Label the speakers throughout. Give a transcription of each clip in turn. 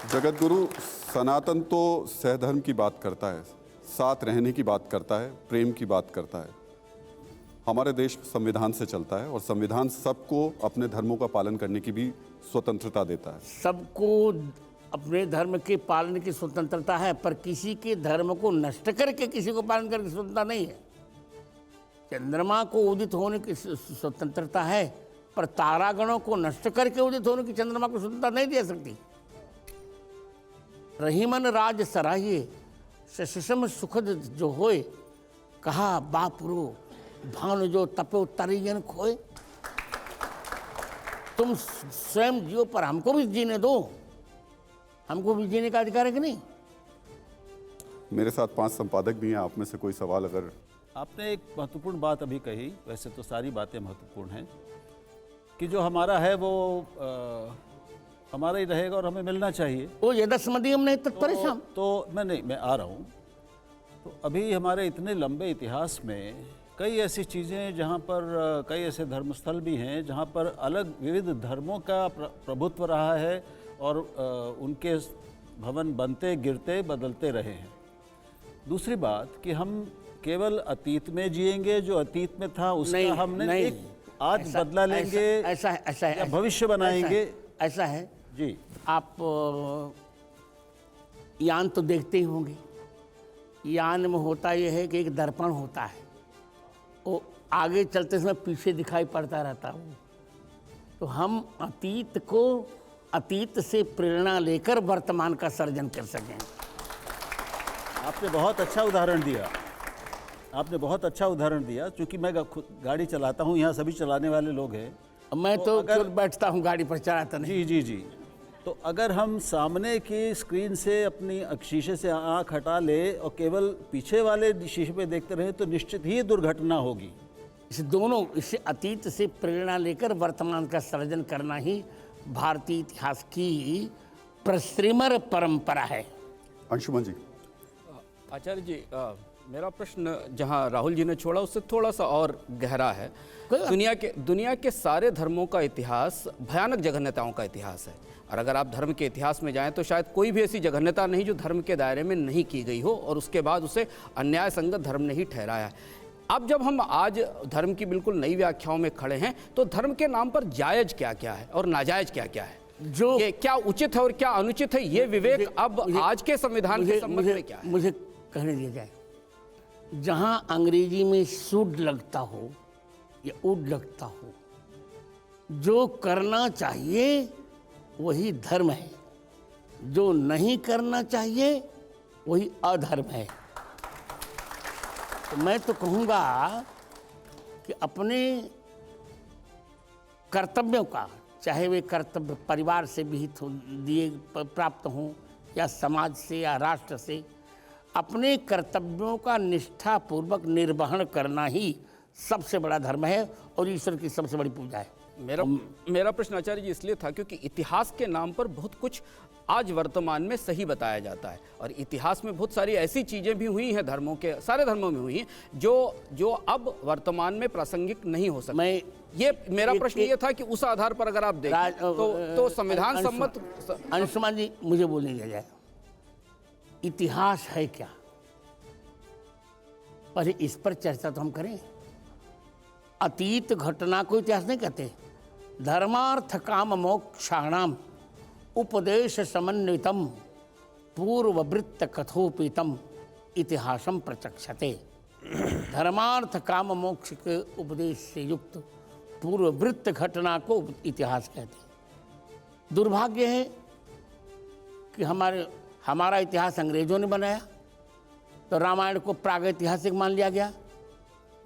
Speaker 1: जगत गुरु सनातन तो सहधर्म की बात करता है, साथ रहने की बात करता है, प्रेम की बात करता है। हमारे देश संविधान से चलता है और संविधान सबको अपने धर्मों का पालन करने की भी स्वतंत्रता देता है।
Speaker 2: सबको अपने धर्म के पालन की स्वतंत्रता है, पर किसी के धर्म को नष्ट करके किसी को पालन करने की स्वतंत्रता नहीं है। चंद्रमा को उदित होने की स्वतंत्रता है, पर तारागणों को नष्ट करके उदित होने की चंद्रमा को स्वतंत्रता नहीं दे सकती। रहीमन राज सराहिए शशिशम सुखद जो होए, कहा बापुरो भानु जो तपो तरियन खोए। तुम स्वयं जियो पर हमको भी जीने दो, हमको भी जीने का अधिकार है कि नहीं।
Speaker 1: मेरे साथ 5 संपादक भी हैं, आप में से कोई सवाल अगर।
Speaker 3: आपने एक महत्वपूर्ण बात अभी कही, वैसे तो सारी बातें महत्वपूर्ण हैं, कि जो हमारा है वो हमारा ही रहेगा और हमें मिलना चाहिए।
Speaker 2: वो यदस्मदीयम नहीं तत्परेशान।
Speaker 3: तो मैं आ रहा हूँ। तो अभी हमारे इतने लंबे इतिहास में कई ऐसी चीज़ें जहाँ पर कई ऐसे धर्मस्थल भी हैं जहाँ पर अलग विविध धर्मों का प्रभुत्व रहा है और उनके भवन बनते गिरते बदलते रहे हैं। दूसरी बात कि हम केवल अतीत में जिएंगे, जो अतीत में था उसका हमने एक आज बदला लेंगे,
Speaker 2: ऐसा है,
Speaker 3: भविष्य बनाएंगे,
Speaker 2: ऐसा है
Speaker 3: जी।
Speaker 2: आप यान तो देखते ही होंगे। यान में होता यह है कि एक दर्पण होता है, वो आगे चलते समय पीछे दिखाई पड़ता रहता है। तो हम अतीत को अतीत से प्रेरणा लेकर वर्तमान का सर्जन कर सकें।
Speaker 3: आपने बहुत अच्छा उदाहरण दिया, आपने बहुत अच्छा उदाहरण दिया। चूँकि मैं गाड़ी चलाता हूँ, यहाँ सभी चलाने वाले लोग हैं।
Speaker 2: मैं तो अगर बैठता हूँ गाड़ी पर, चलाता नहीं।
Speaker 3: जी। तो अगर हम सामने की स्क्रीन से अपनी शीशे से आँख हटा ले और केवल पीछे वाले शीशे पे देखते रहे तो निश्चित ही दुर्घटना होगी।
Speaker 2: इसे अतीत से प्रेरणा लेकर वर्तमान का सर्जन करना ही भारतीय इतिहास की प्रश्रिमर परंपरा है।
Speaker 1: अंशुमन जी।
Speaker 4: आचार्य जी, मेरा प्रश्न जहां राहुल जी ने छोड़ा उससे थोड़ा सा और गहरा है। दुनिया के सारे धर्मों का इतिहास भयानक जघन्यताओं का इतिहास है, और अगर आप धर्म के इतिहास में जाएं तो शायद कोई भी ऐसी जघन्यता नहीं जो धर्म के दायरे में नहीं की गई हो और उसके बाद उसे अन्याय संगत धर्म ने ही ठहराया है। अब जब हम आज धर्म की बिल्कुल नई व्याख्याओं में खड़े हैं तो धर्म के नाम पर जायज क्या क्या है और नाजायज क्या क्या है, जो ये क्या उचित है और क्या अनुचित है, ये विवेक अब आज के संविधान के संबंध में क्या है?
Speaker 2: मुझे कहने दिया जाए, जहां अंग्रेजी में शुड लगता हो या उड लगता हो, जो करना चाहिए वही धर्म है, जो नहीं करना चाहिए वही अधर्म है। तो मैं तो कहूँगा कि अपने कर्तव्यों का, चाहे वे कर्तव्य परिवार से विहित हो दिए प्राप्त हों या समाज से या राष्ट्र से, अपने कर्तव्यों का निष्ठापूर्वक निर्वहन करना ही सबसे बड़ा धर्म है और ईश्वर की सबसे बड़ी पूजा है।
Speaker 4: मेरा प्रश्न आचार्य जी इसलिए था क्योंकि इतिहास के नाम पर बहुत कुछ आज वर्तमान में सही बताया जाता है, और इतिहास में बहुत सारी ऐसी चीज़ें भी हुई हैं, धर्मों के सारे धर्मों में हुई हैं, जो अब वर्तमान में प्रासंगिक नहीं हो सकती। मेरा प्रश्न ये था कि उस आधार पर अगर आप देखें तो संविधान सम्मत।
Speaker 2: अंशुमान जी, मुझे बोलने दिया जाए, इतिहास है क्या, पहले इस पर चर्चा तो हम करें। अतीत घटना को इतिहास नहीं कहते। धर्मार्थ काम मोक्षाणाम उपदेश समन्वितम पूर्ववृत्त कथोपितम इतिहासम प्रचक्षते। धर्मार्थ काम मोक्ष के उपदेश से युक्त पूर्ववृत्त घटना को इतिहास कहते हैं। दुर्भाग्य है कि हमारा इतिहास अंग्रेजों ने बनाया, तो रामायण को प्रागैतिहासिक मान लिया गया,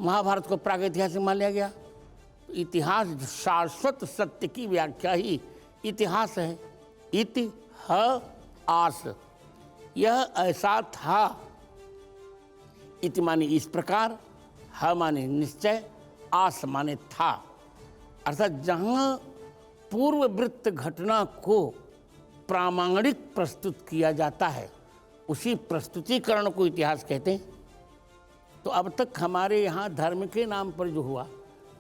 Speaker 2: महाभारत को प्रागैतिहासिक मान लिया गया। तो इतिहास शाश्वत सत्य की व्याख्या ही इतिहास है। इतिहास, यह ऐसा था। इति माने इस प्रकार, ह माने निश्चय, आस माने था। अर्थात जहाँ पूर्ववृत्त घटना को प्रामाणिक प्रस्तुत किया जाता है उसी प्रस्तुतिकरण को इतिहास कहते हैं। तो अब तक हमारे यहाँ धर्म के नाम पर जो हुआ,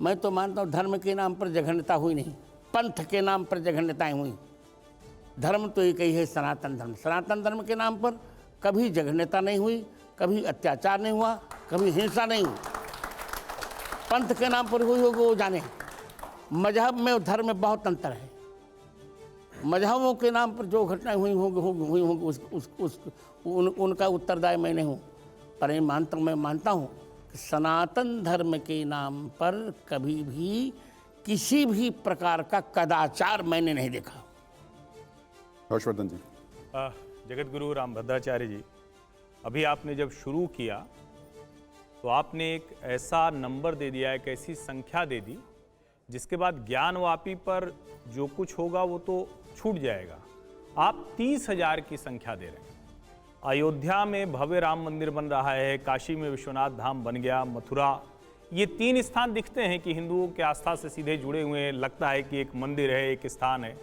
Speaker 2: मैं तो मानता हूँ धर्म के नाम पर जघन्यता हुई नहीं, पंथ के नाम पर जघन्यताएं हुई। धर्म तो एक ही है, सनातन धर्म। सनातन धर्म के नाम पर कभी जघन्यता नहीं हुई, कभी अत्याचार नहीं हुआ, कभी हिंसा नहीं हुई। पंथ के नाम पर हुई होगी वो जाने। मजहब में और धर्म में बहुत अंतर है। मजहबों के नाम पर जो घटनाएं हुई होंगी उनका उत्तरदायी मैं नहीं हूँ, पर मैं मानता हूँ कि सनातन धर्म के नाम पर कभी भी किसी भी प्रकार का कदाचार मैंने नहीं देखा।
Speaker 1: हर्षवर्धन जी।
Speaker 5: जगत गुरु रामभद्राचार्य जी, अभी आपने जब शुरू किया तो आपने एक ऐसा नंबर दे दिया, एक ऐसी संख्या दे दी जिसके बाद ज्ञानवापी पर जो कुछ होगा वो तो छूट जाएगा। आप 30,000 की संख्या दे रहे हैं। अयोध्या में भव्य राम मंदिर बन रहा है, काशी में विश्वनाथ धाम बन गया, मथुरा, ये 3 स्थान दिखते हैं कि हिंदुओं के आस्था से सीधे जुड़े हुए हैं, लगता है कि एक मंदिर है, एक स्थान है।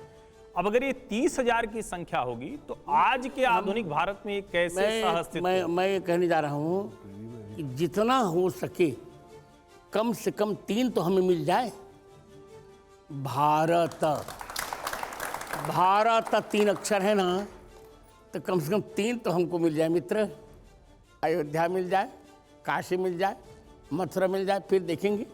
Speaker 5: अब अगर ये 30,000 की संख्या होगी तो आज के आधुनिक भारत में ये कैसे सहअस्तित्व?
Speaker 2: मैं ये कहने जा रहा हूँ कि जितना हो सके कम से कम 3 तो हमें मिल जाए। भारत 3 अक्षर है ना, तो कम से कम 3 तो हमको मिल जाए मित्र। अयोध्या मिल जाए, काशी मिल जाए, मथुरा मिल जाए, फिर देखेंगे।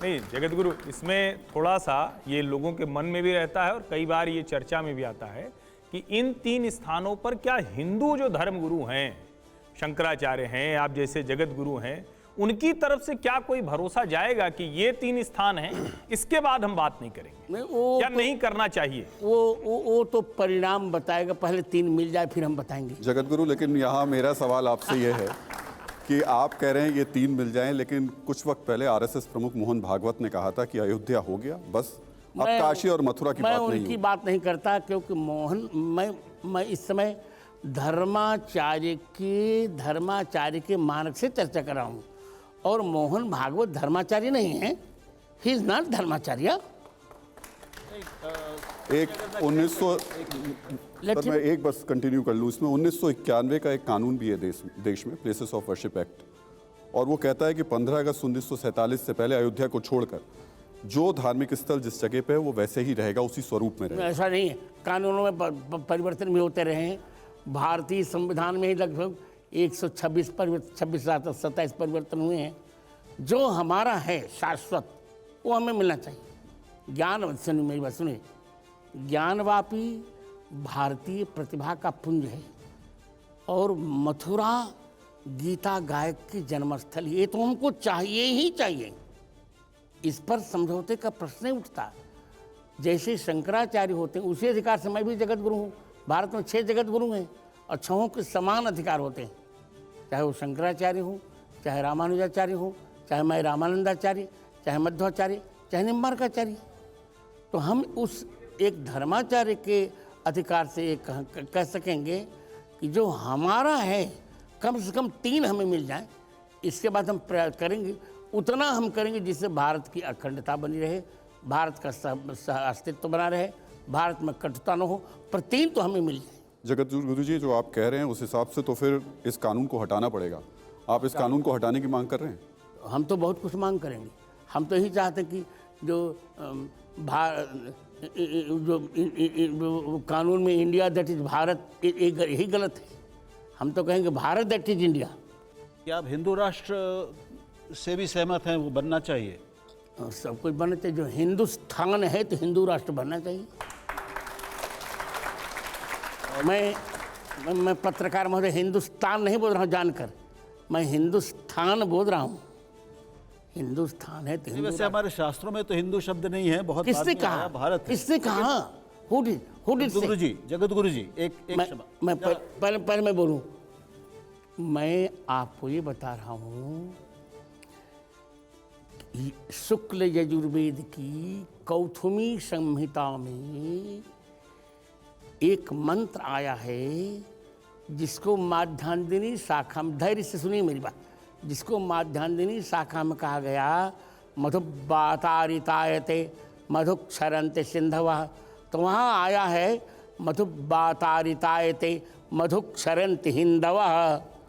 Speaker 5: नहीं जगत गुरु, इसमें थोड़ा सा ये लोगों के मन में भी रहता है और कई बार ये चर्चा में भी आता है कि इन 3 स्थानों पर क्या हिंदू जो धर्म गुरु हैं, शंकराचार्य हैं, आप जैसे जगत गुरु हैं, उनकी तरफ से क्या कोई भरोसा जाएगा कि ये 3 स्थान हैं, इसके बाद हम बात नहीं करेंगे या
Speaker 2: तो,
Speaker 5: नहीं करना चाहिए?
Speaker 2: वो तो परिणाम बताएगा, पहले 3 मिल जाए फिर हम बताएंगे।
Speaker 1: जगत गुरु, लेकिन यहाँ मेरा सवाल आपसे ये है कि आप कह रहे हैं ये 3 मिल जाएं, लेकिन कुछ वक्त पहले आरएसएस प्रमुख मोहन भागवत ने कहा था कि अयोध्या हो गया बस, अब काशी और मथुरा की बात नहीं
Speaker 2: मैं उनकी बात नहीं करता, क्योंकि मैं इस समय धर्माचार्य के मार्ग से चर्चा कर रहा हूँ, और मोहन भागवत धर्माचार्य नहीं है। He is not dharmacharya.
Speaker 1: एक 1900 सर मैं एक बस कंटिन्यू कर लूँ, इसमें 1991 का एक कानून भी है देश में, प्लेसेस ऑफ वर्शिप एक्ट, और वो कहता है कि 15 अगस्त 1947 से पहले अयोध्या को छोड़कर जो धार्मिक स्थल जिस जगह पे है वो वैसे ही रहेगा, उसी स्वरूप में रहेगा।
Speaker 2: ऐसा नहीं है, कानूनों में परिवर्तन भी होते रहे हैं। भारतीय संविधान में ही लगभग 126 27 परिवर्तन हुए हैं। जो हमारा है शाश्वत वो हमें मिलना चाहिए। ज्ञान, सुनिए मेरी बात सुनिए, ज्ञानवापी भारतीय प्रतिभा का पुंज है, और मथुरा गीता गायक की जन्मस्थल, ये तो हमको चाहिए ही चाहिए। इस पर समझौते का प्रश्न नहीं उठता। जैसे शंकराचार्य होते हैं उसी अधिकार से मैं भी जगत गुरु हूँ। भारत में 6 जगत गुरु हैं और 6 के समान अधिकार होते हैं, चाहे वो शंकराचार्य हो, चाहे रामानुजाचार्य हो, चाहे मैं रामानंदाचार्य, चाहे मध्वाचार्य, चाहे निम्बार्काचार्य। तो हम उस एक धर्माचार्य के अधिकार से ये कह सकेंगे कि जो हमारा है कम से कम 3 हमें मिल जाए। इसके बाद हम प्रयास करेंगे, उतना हम करेंगे जिससे भारत की अखंडता बनी रहे, भारत का अस्तित्व बना रहे, भारत में कटुता न हो, पर 3 तो हमें मिल जाए।
Speaker 1: जगत गुरु जी, जो आप कह रहे हैं उस हिसाब से तो फिर इस कानून को हटाना पड़ेगा। आप इस कानून को हटाने की मांग कर रहे हैं?
Speaker 2: हम तो बहुत कुछ मांग करेंगे। हम तो यही चाहते हैं कि जो कानून में इंडिया दैट इज भारत, यही गलत है। हम तो कहेंगे भारत दैट इज इंडिया।
Speaker 3: क्या आप हिंदू राष्ट्र से भी सहमत हैं? वो बनना चाहिए,
Speaker 2: सब कुछ बनना चाहिए। जो हिंदुस्तान है तो हिंदू राष्ट्र बनना चाहिए। मैं पत्रकार महोदय हिंदुस्तान नहीं बोल रहा हूँ जानकर, मैं हिंदुस्तान बोल रहा हूँ। हिंदुस्तान है तो हिंदू।
Speaker 3: वैसे हमारे शास्त्रों में तो हिंदू शब्द नहीं है, बहुत
Speaker 2: किसने
Speaker 3: बाद में
Speaker 2: कहा?
Speaker 3: आया, भारत है।
Speaker 2: किसने कहा? Who did say?
Speaker 3: गुरु जी, जगत गुरु जी, एक
Speaker 2: मैं पहले मैं बोलूं। मैं आपको ये बता रहा हूँ, शुक्ल यजुर्वेद की कौथुमी संहिता में एक मंत्र आया है जिसको माध्यान्दिनी शाखा में, धैर्य से सुनिए मेरी बात, जिसको माध्यान्दिनी शाखा में कहा गया मधुबातारितायते मधुक्षरन्ते सिंधवः। तो वहाँ आया है मधुबातारितायते मधुक्षरन्ति हिंदवः।